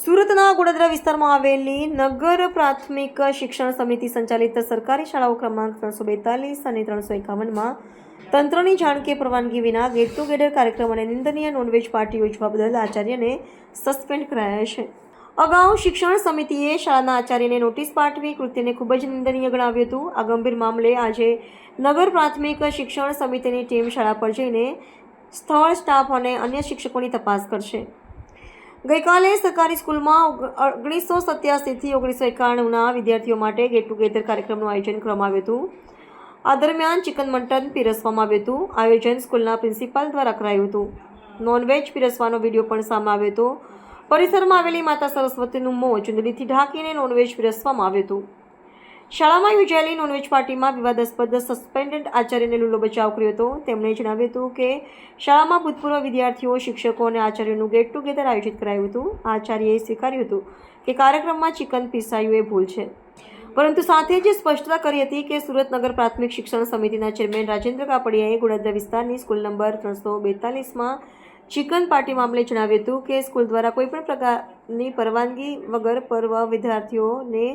સુરતના ગોડાદરા વિસ્તારમાં આવેલી નગર પ્રાથમિક શિક્ષણ સમિતિ સંચાલિત સરકારી શાળાઓ ક્રમાંક 342 અને 351માં તંત્રની જાણ કે પરવાનગી વિના ગેટ ટુગેધર કાર્યક્રમ અને નિંદનીય નોનવેજ પાર્ટી યોજવા બદલ આચાર્યને સસ્પેન્ડ કરાયા છે. અગાઉ શિક્ષણ સમિતિએ શાળાના આચાર્યને નોટિસ પાઠવી કૃત્યને ખૂબ જ નિંદનીય ગણાવ્યું હતું. આ ગંભીર મામલે આજે નગર પ્રાથમિક શિક્ષણ સમિતિની ટીમ શાળા પર જઈને સ્થળ, સ્ટાફ અને અન્ય શિક્ષકોની તપાસ કરશે. ગઈકાલે સરકારી સ્કૂલમાં 1987થી 1991ના વિદ્યાર્થીઓ માટે ગેટ ટુગેધર કાર્યક્રમનું આયોજન કરવામાં આવ્યું હતું. આ દરમિયાન ચિકન મટન પીરસવામાં આવ્યું હતું. આયોજન સ્કૂલના પ્રિન્સિપાલ દ્વારા કરાયું હતું. નોનવેજ પીરસવાનો વિડીયો પણ સામે આવ્યો હતો. પરિસરમાં આવેલી માતા સરસ્વતીનું મોં ચુંદડીથી ઢાંકીને નોનવેજ પીરસવામાં આવ્યું હતું. શાળામાં યોજાયેલી નોનવેજ પાર્ટીમાં વિવાદાસ્પદ સસ્પેન્ડેડ આચાર્યને લૂલો બચાવ કર્યો હતો. તેમણે જણાવ્યું હતું કે શાળામાં ભૂતપૂર્વ વિદ્યાર્થીઓ, શિક્ષકો અને આચાર્યોનું ગેટ ટુગેધર આયોજિત કરાયું હતું. આચાર્યએ સ્વીકાર્યું હતું કે કાર્યક્રમમાં ચિકન પીરસાયું એ ભૂલ છે, પરંતુ સાથે જ સ્પષ્ટતા કરી હતી કે સુરત નગર પ્રાથમિક શિક્ષણ સમિતિના ચેરમેન રાજેન્દ્ર કાપડિયાએ ગોડાદરા વિસ્તારની સ્કૂલ નંબર 342માં ચિકન પાર્ટી મામલે જણાવ્યું હતું કે સ્કૂલ દ્વારા કોઈપણ પ્રકારની પરવાનગી વગર પર્વ વિદ્યાર્થીઓને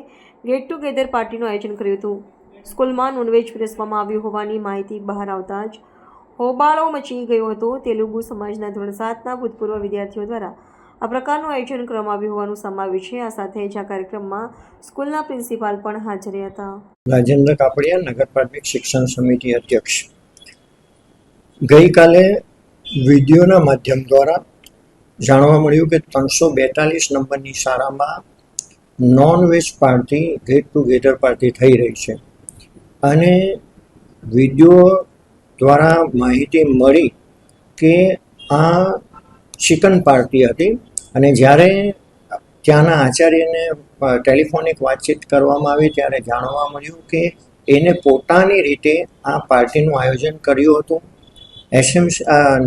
ગેટ ટુગેધર પાર્ટીનું આયોજન કર્યું હતું. સ્કૂલમાં નોનવેજ પીરસવામાં આવ્યું હોવાની માહિતી બહાર આવતા જ હોબાળો મચી ગયો હતો. તેલુગુ સમાજના ધોરણ 7ના ભૂતપૂર્વ વિદ્યાર્થીઓ દ્વારા આ પ્રકારનું આયોજન કરવામાં આવ્યું હોવાનું સામે આવ્યું છે. આ સાથે જ આ કાર્યક્રમમાં સ્કૂલના પ્રિન્સિપાલ પણ હાજર હતા. રાજેન્દ્ર કાપડિયા, નગર પ્રાથમિક શિક્ષણ સમિતિ અધ્યક્ષ. ગઈકાલે વિડીયોના માધ્યમ દ્વારા જાણવા મળ્યું કે 342 નંબરની શાળામાં non-veg party, get together party થઈ રહી છે અને વિડીયો દ્વારા માહિતી મળી કે આ ચિકન પાર્ટી હતી અને જ્યારે ત્યાંના આચાર્યને ટેલિફોનિક વાતચીત કરવામાં આવી ત્યારે જાણવા મળ્યું કે એને પોતાની રીતે આ પાર્ટીનું આયોજન કર્યું હતું.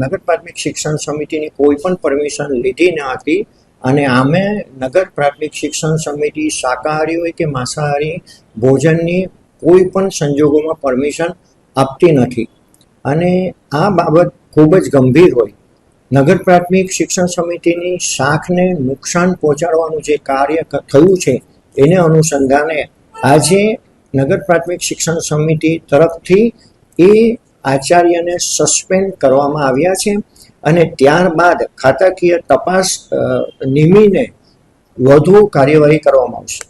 નગર પ્રાથમિક શિક્ષણ સમિતિની કોઈ પણ પરમિશન લીધી ન હતી અને આમે નગર પ્રાથમિક શિક્ષણ સમિતિ શાકાહારી હોય કે માંસાહારી ભોજનની કોઈ પણ સંજોગોમાં પરમિશન આપતી નથી અને આ બાબત ખૂબ જ ગંભીર હોય. નગર પ્રાથમિક શિક્ષણ સમિતિની શાખને નુકસાન પહોંચાડવાનું જે કાર્ય થયું છે એને અનુસંધાને આજે નગર પ્રાથમિક શિક્ષણ સમિતિ તરફથી એ આચાર્યને સસ્પેન્ડ કરવામાં આવ્યા છે અને ત્યારબાદ ખાતાકીય તપાસ નિમીને વધુ કાર્યવાહી કરવામાં આવશે.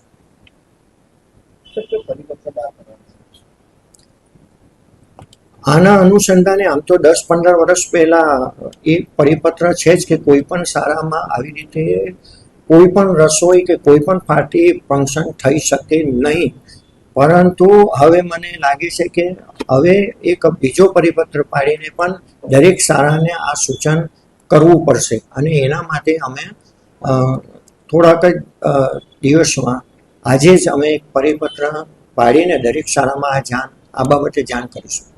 આના અનુસંધાને આમ તો 10-15 વર્ષ પહેલા એ પરિપત્ર છે જ કે કોઈ પણ શાળામાં આવી રીતે કોઈ પણ રસોઈ કે કોઈ પણ પાર્ટી ફંક્શન થઈ શકે નહીં, પરંતુ હવે મને લાગે છે કે હવે એક બીજો પરિપત્ર પાડીને પણ દરેક શાળાને આ સૂચન કરવું પડશે અને એના માટે અમે થોડાક જ દિવસમાં આજે જ અમે એક પરિપત્ર પાડીને દરેક શાળામાં આ બાબતે જાણ કરીશું.